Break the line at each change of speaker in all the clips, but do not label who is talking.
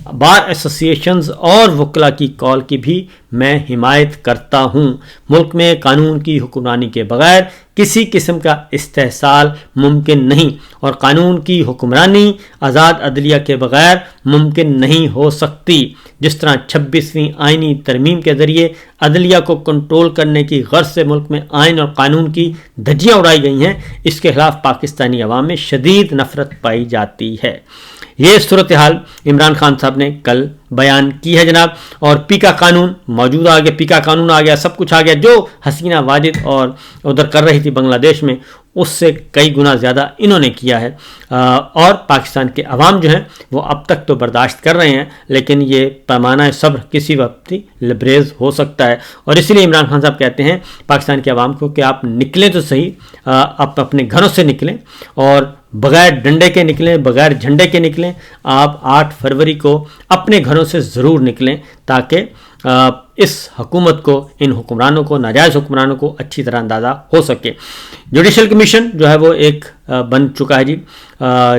بار associations اور وکلا کی کال کی بھی میں حمایت کرتا ہوں۔ ملک میں قانون کی حکمرانی کے بغیر کسی قسم کا استحصال ممکن نہیں، اور قانون کی حکمرانی آزاد عدلیہ کے بغیر ممکن نہیں ہو سکتی۔ جس طرح 26ویں آئینی ترمیم کے ذریعے عدلیہ کو کنٹرول کرنے کی غرض سے ملک میں آئین اور قانون کی دھجیاں اڑائی گئی ہیں، اس کے خلاف پاکستانی عوام میں شدید نفرت پائی جاتی ہے۔ یہ صورتحال عمران خان صاحب نے کل بیان کی ہے جناب، اور پی کا قانون موجود آ گیا، پی کا قانون آ گیا، سب کچھ آ گیا۔ جو حسینہ واجد اور ادھر کر رہی تھی بنگلہ دیش میں، اس سے کئی گنا زیادہ انہوں نے کیا ہے، اور پاکستان کے عوام جو ہیں وہ اب تک تو برداشت کر رہے ہیں، لیکن یہ پیمانہ صبر کسی وقت ہی لبریز ہو سکتا ہے۔ اور اسی لیے عمران خان صاحب کہتے ہیں پاکستان کے عوام کو کہ آپ نکلیں تو صحیح، آپ اپنے گھروں سے نکلیں، اور بغیر ڈنڈے کے نکلیں، بغیر جھنڈے کے نکلیں، آپ 8 فروری کو اپنے گھروں سے ضرور نکلیں، تاکہ اس حکومت کو، ان حکمرانوں کو، ناجائز حکمرانوں کو اچھی طرح اندازہ ہو سکے۔ جوڈیشل کمیشن جو ہے وہ ایک بن چکا ہے جی،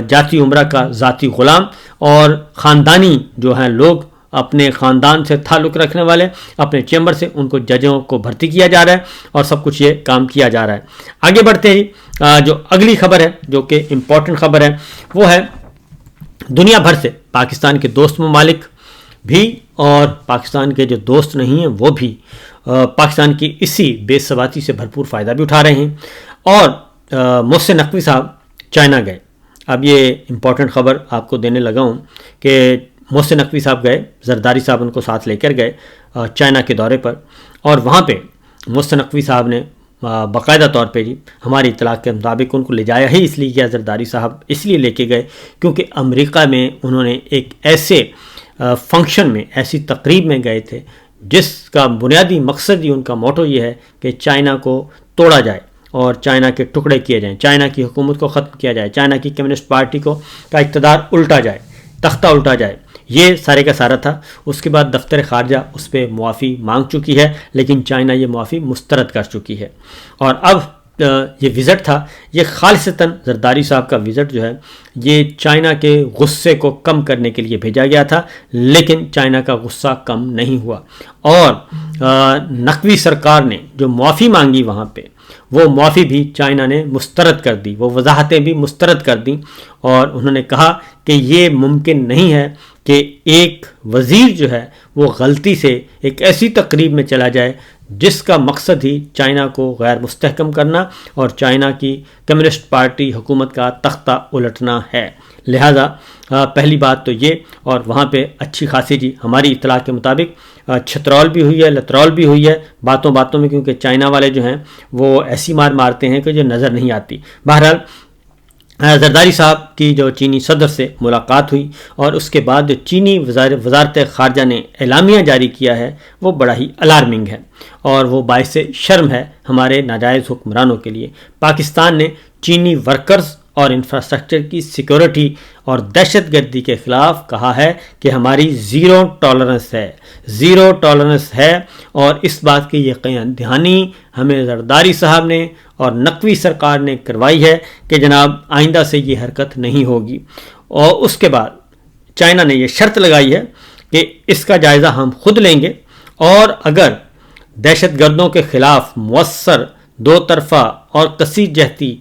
جاتی عمرہ کا ذاتی غلام، اور خاندانی جو ہیں لوگ، اپنے خاندان سے تعلق رکھنے والے، اپنے چیمبر سے ان کو ججوں کو بھرتی کیا جا رہا ہے، اور سب کچھ یہ کام کیا جا رہا ہے۔ آگے بڑھتے ہیں جی، جو اگلی خبر ہے جو کہ امپورٹنٹ خبر ہے، وہ ہے دنیا بھر سے پاکستان کے دوست ممالک بھی اور پاکستان کے جو دوست نہیں ہیں وہ بھی پاکستان کی اسی بے ثباتی سے بھرپور فائدہ بھی اٹھا رہے ہیں۔ اور محسن نقوی صاحب چائنا گئے۔ اب یہ امپورٹنٹ خبر آپ کو دینے لگا ہوں کہ محسن نقوی صاحب گئے، زرداری صاحب ان کو ساتھ لے کر گئے چائنا کے دورے پر، اور وہاں پہ محسن نقوی صاحب نے باقاعدہ طور پہ جی ہماری اطلاع کے مطابق ان کو لے جایا ہی اس لیے کیا، زرداری صاحب اس لیے لے کے گئے کیونکہ امریکہ میں انہوں نے ایک ایسے فنکشن میں، ایسی تقریب میں گئے تھے جس کا بنیادی مقصد ہی، ان کا موٹو یہ ہے کہ چائنا کو توڑا جائے اور چائنا کے ٹکڑے کیے جائیں، چائنا کی حکومت کو ختم کیا جائے، چائنا کی کمیونسٹ پارٹی کا اقتدار الٹا جائے، تختہ الٹا جائے۔ یہ سارے کا سارا تھا۔ اس کے بعد دفتر خارجہ اس پہ معافی مانگ چکی ہے، لیکن چائنا یہ معافی مسترد کر چکی ہے۔ اور اب یہ وزٹ تھا، یہ خالصتاً زرداری صاحب کا وزٹ جو ہے یہ چائنا کے غصے کو کم کرنے کے لیے بھیجا گیا تھا، لیکن چائنا کا غصہ کم نہیں ہوا، اور نقوی سرکار نے جو معافی مانگی وہاں پہ، وہ معافی بھی چائنا نے مسترد کر دی، وہ وضاحتیں بھی مسترد کر دیں، اور انہوں نے کہا کہ یہ ممکن نہیں ہے کہ ایک وزیر جو ہے وہ غلطی سے ایک ایسی تقریب میں چلا جائے جس کا مقصد ہی چائنا کو غیر مستحکم کرنا اور چائنا کی کمیونسٹ پارٹی حکومت کا تختہ الٹنا ہے۔ لہذا پہلی بات تو یہ، اور وہاں پہ اچھی خاصی جی ہماری اطلاع کے مطابق چھترول بھی ہوئی ہے، لترول بھی ہوئی ہے باتوں باتوں میں، کیونکہ چائنا والے جو ہیں وہ ایسی مار مارتے ہیں کہ جو نظر نہیں آتی۔ بہرحال زرداری صاحب کی جو چینی صدر سے ملاقات ہوئی، اور اس کے بعد جو چینی وزارت خارجہ نے اعلامیہ جاری کیا ہے وہ بڑا ہی الارمنگ ہے، اور وہ باعث شرم ہے ہمارے ناجائز حکمرانوں کے لیے۔ پاکستان نے چینی ورکرز اور انفراسٹرکچر کی سیکورٹی اور دہشت گردی کے خلاف کہا ہے کہ ہماری زیرو ٹالرنس ہے، اور اس بات کی یقین دہانی ہمیں زرداری صاحب نے اور نقوی سرکار نے کروائی ہے کہ جناب آئندہ سے یہ حرکت نہیں ہوگی۔ اور اس کے بعد چائنا نے یہ شرط لگائی ہے کہ اس کا جائزہ ہم خود لیں گے، اور اگر دہشت گردوں کے خلاف مؤثر، دو طرفہ اور کثیر جہتی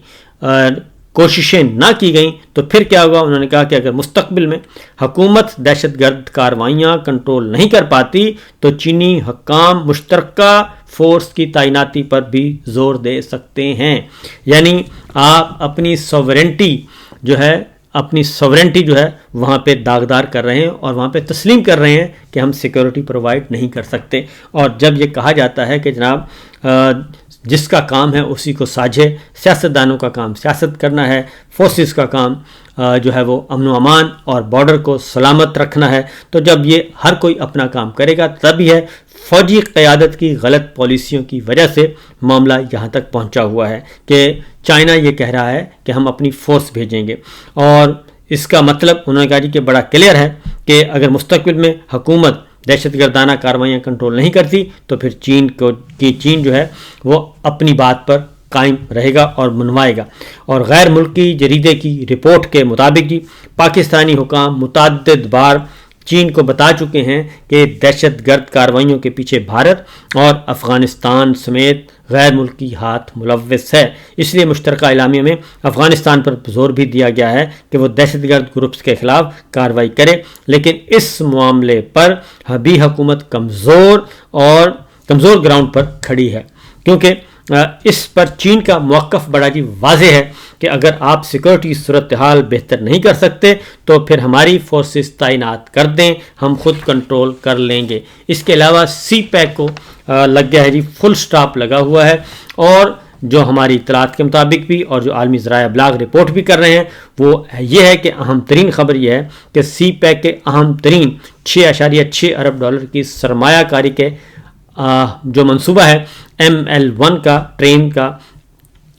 کوششیں نہ کی گئیں تو پھر کیا ہوگا۔ انہوں نے کہا کہ اگر مستقبل میں حکومت دہشت گرد کارروائیاں کنٹرول نہیں کر پاتی تو چینی حکام مشترکہ فورس کی تعیناتی پر بھی زور دے سکتے ہیں۔ یعنی آپ اپنی سوورنٹی جو ہے وہاں پہ داغدار کر رہے ہیں، اور وہاں پہ تسلیم کر رہے ہیں کہ ہم سیکورٹی پرووائڈ نہیں کر سکتے۔ اور جب یہ کہا جاتا ہے کہ جناب جس کا کام ہے اسی کو ساجھے، سیاستدانوں کا کام سیاست کرنا ہے، فورسز کا کام جو ہے وہ امن و امان اور بارڈر کو سلامت رکھنا ہے، تو جب یہ ہر کوئی اپنا کام کرے گا تب یہ فوجی قیادت کی غلط پالیسیوں کی وجہ سے معاملہ یہاں تک پہنچا ہوا ہے کہ چائنا یہ کہہ رہا ہے کہ ہم اپنی فورس بھیجیں گے، اور اس کا مطلب انہوں نے کہا جی کہ بڑا کلیئر ہے کہ اگر مستقبل میں حکومت دہشت گردانہ کارروائیاں کنٹرول نہیں کرتی تو پھر چین جو ہے وہ اپنی بات پر قائم رہے گا اور منوائے گا۔ اور غیر ملکی جریدے کی رپورٹ کے مطابق جی پاکستانی حکام متعدد بار چین کو بتا چکے ہیں کہ دہشت گرد کارروائیوں کے پیچھے بھارت اور افغانستان سمیت غیر ملکی ہاتھ ملوث ہے۔ اس لیے مشترکہ اعلامیہ میں افغانستان پر زور بھی دیا گیا ہے کہ وہ دہشت گرد گروپس کے خلاف کارروائی کرے، لیکن اس معاملے پر بھی حکومت کمزور گراؤنڈ پر کھڑی ہے، کیونکہ اس پر چین کا موقف بڑا جی واضح ہے کہ اگر آپ سیکورٹی صورتحال بہتر نہیں کر سکتے تو پھر ہماری فورسز تعینات کر دیں، ہم خود کنٹرول کر لیں گے۔ اس کے علاوہ سی پیک کو لگ گیا ہے جی فل سٹاپ لگا ہوا ہے، اور جو ہماری اطلاعات کے مطابق بھی اور جو عالمی ذرائع ابلاغ رپورٹ بھی کر رہے ہیں وہ یہ ہے کہ اہم ترین خبر یہ ہے کہ سی پیک کے اہم ترین 6.6 ارب ڈالر کی سرمایہ کاری کے جو منصوبہ ہے ML1 کا ٹرین کا،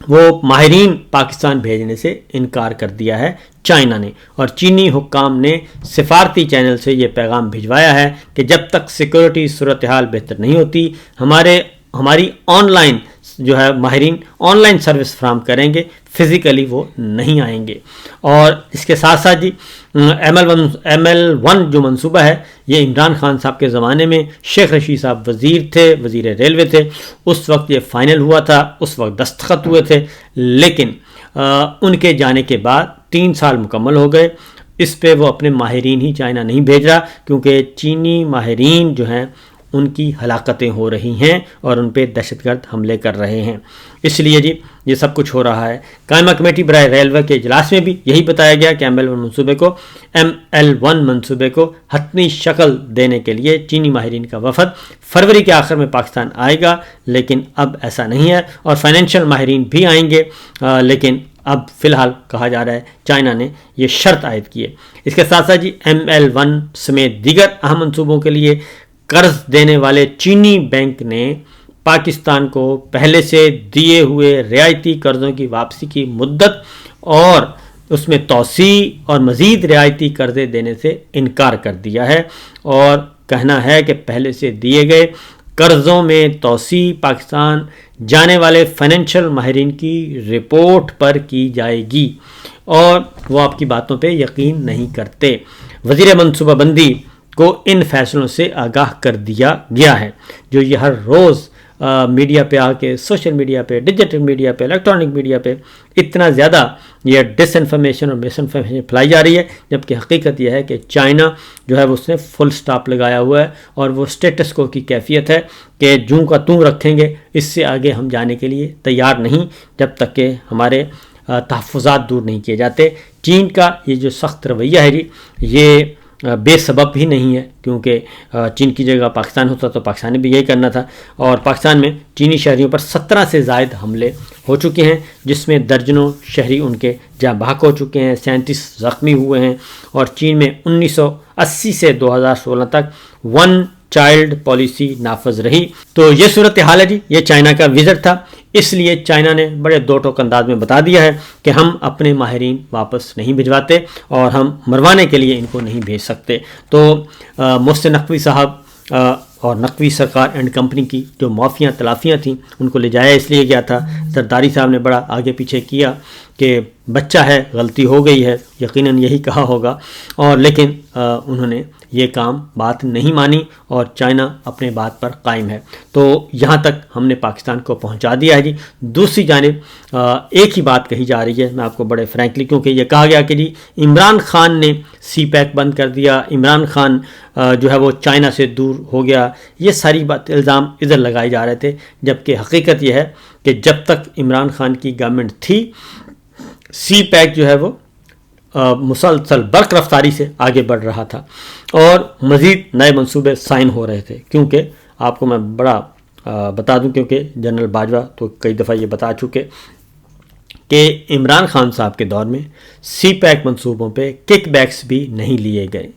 وہ ماہرین پاکستان بھیجنے سے انکار کر دیا ہے چائنا نے، اور چینی حکام نے سفارتی چینل سے یہ پیغام بھجوایا ہے کہ جب تک سیکورٹی صورتحال بہتر نہیں ہوتی ہماری آن لائن جو ہے ماہرین آن لائن سروس فراہم کریں گے، فزیکلی وہ نہیں آئیں گے۔ اور اس کے ساتھ ساتھ جی ML1 جو منصوبہ ہے یہ عمران خان صاحب کے زمانے میں شیخ رشید صاحب وزیر ریلوے تھے، اس وقت یہ فائنل ہوا تھا، اس وقت دستخط ہوئے تھے، لیکن ان کے جانے کے بعد 3 سال مکمل ہو گئے، اس پہ وہ اپنے ماہرین ہی چائنا نہیں بھیج رہا، کیونکہ چینی ماہرین جو ہیں ان کی ہلاکتیں ہو رہی ہیں اور ان پہ دہشت گرد حملے کر رہے ہیں، اس لیے جی یہ سب کچھ ہو رہا ہے۔ قائمہ کمیٹی برائے ریلوے کے اجلاس میں بھی یہی بتایا گیا کہ ML1 منصوبے کو حتمی شکل دینے کے لیے چینی ماہرین کا وفد فروری کے آخر میں پاکستان آئے گا، لیکن اب ایسا نہیں ہے، اور فائنینشیل ماہرین بھی آئیں گے، لیکن اب فی الحال کہا جا رہا ہے چائنا نے یہ شرط عائد کی ہے۔ اس کے ساتھ ساتھ جی ML1 سمیت دیگر اہم منصوبوں کے لیے قرض دینے والے چینی بینک نے پاکستان کو پہلے سے دیے ہوئے رعایتی قرضوں کی واپسی کی مدت اور اس میں توسیع اور مزید رعایتی قرضے دینے سے انکار کر دیا ہے، اور کہنا ہے کہ پہلے سے دیے گئے قرضوں میں توسیع پاکستان جانے والے فائنینشیل ماہرین کی رپورٹ پر کی جائے گی، اور وہ آپ کی باتوں پہ یقین نہیں کرتے۔ وزیر منصوبہ بندی کو ان فیصلوں سے آگاہ کر دیا گیا ہے، جو یہ ہر روز میڈیا پہ آ کے سوشل میڈیا پہ، ڈیجیٹل میڈیا پہ، الیکٹرانک میڈیا پہ اتنا زیادہ یہ ڈس انفارمیشن اور مس انفارمیشن پھیلائی جا رہی ہے، جبکہ حقیقت یہ ہے کہ چائنا جو ہے اس نے فل سٹاپ لگایا ہوا ہے، اور وہ سٹیٹس کو کی کیفیت ہے کہ جوں کا توں رکھیں گے، اس سے آگے ہم جانے کے لیے تیار نہیں جب تک کہ ہمارے تحفظات دور نہیں کیے جاتے۔ چین کا یہ جو سخت رویہ ہے جی یہ بے سبب ہی نہیں ہے، کیونکہ چین کی جگہ پاکستان ہوتا تو پاکستان نے بھی یہی کرنا تھا، اور پاکستان میں چینی شہریوں پر 17 سے زائد حملے ہو چکے ہیں، جس میں درجنوں شہری ان کے جاں بحق ہو چکے ہیں، 37 زخمی ہوئے ہیں، اور چین میں 1980 سے 2016 تک 1 چائلڈ پالیسی نافذ رہی۔ تو یہ صورتحال ہے جی، یہ چائنا کا وزٹ تھا، اس لیے چائنا نے بڑے دو ٹوک انداز میں بتا دیا ہے کہ ہم اپنے ماہرین واپس نہیں بھجواتے اور ہم مروانے کے لیے ان کو نہیں بھیج سکتے۔ تو محسن نقوی صاحب اور نقوی سرکار اینڈ کمپنی کی جو معافیاں تلافیاں تھیں ان کو لے جایا اس لیے گیا تھا۔ زرداری صاحب نے بڑا آگے پیچھے کیا کہ بچہ ہے، غلطی ہو گئی ہے، یقیناً یہی کہا ہوگا، اور لیکن انہوں نے یہ بات نہیں مانی، اور چائنا اپنے بات پر قائم ہے۔ تو یہاں تک ہم نے پاکستان کو پہنچا دیا ہے جی۔ دوسری جانب ایک ہی بات کہی جا رہی ہے، میں آپ کو بڑے فرینکلی، کیونکہ یہ کہا گیا کہ جی عمران خان نے سی پیک بند کر دیا، عمران خان جو ہے وہ چائنا سے دور ہو گیا، یہ ساری بات الزام ادھر لگائے جا رہے تھے، جبکہ حقیقت یہ ہے کہ جب تک عمران خان کی گورنمنٹ تھی سی پیک جو ہے وہ مسلسل برق رفتاری سے آگے بڑھ رہا تھا، اور مزید نئے منصوبے سائن ہو رہے تھے، کیونکہ آپ کو میں بڑا بتا دوں، کیونکہ جنرل باجوہ تو کئی دفعہ یہ بتا چکے کہ عمران خان صاحب کے دور میں سی پیک منصوبوں پہ کک بیکس بھی نہیں لیے گئے،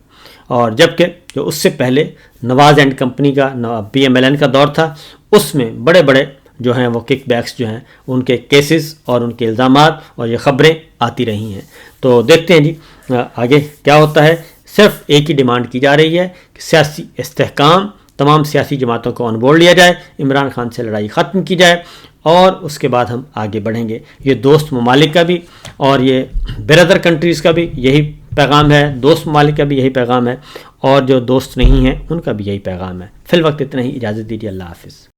اور جبکہ جو اس سے پہلے نواز اینڈ کمپنی کا PMLN کا دور تھا، اس میں بڑے بڑے جو ہیں وہ کک بیکس جو ہیں ان کے کیسز اور ان کے الزامات اور یہ خبریں آتی رہی ہیں۔ تو دیکھتے ہیں جی آگے کیا ہوتا ہے۔ صرف ایک ہی ڈیمانڈ کی جا رہی ہے کہ سیاسی استحکام، تمام سیاسی جماعتوں کو آن بورڈ لیا جائے، عمران خان سے لڑائی ختم کی جائے، اور اس کے بعد ہم آگے بڑھیں گے۔ یہ دوست ممالک کا بھی اور یہ بردر کنٹریز کا بھی یہی پیغام ہے، دوست ممالک کا بھی یہی پیغام ہے، اور جو دوست نہیں ہیں ان کا بھی یہی پیغام ہے۔ فی الوقت اتنا ہی، اجازت دیجیے، اللہ حافظ۔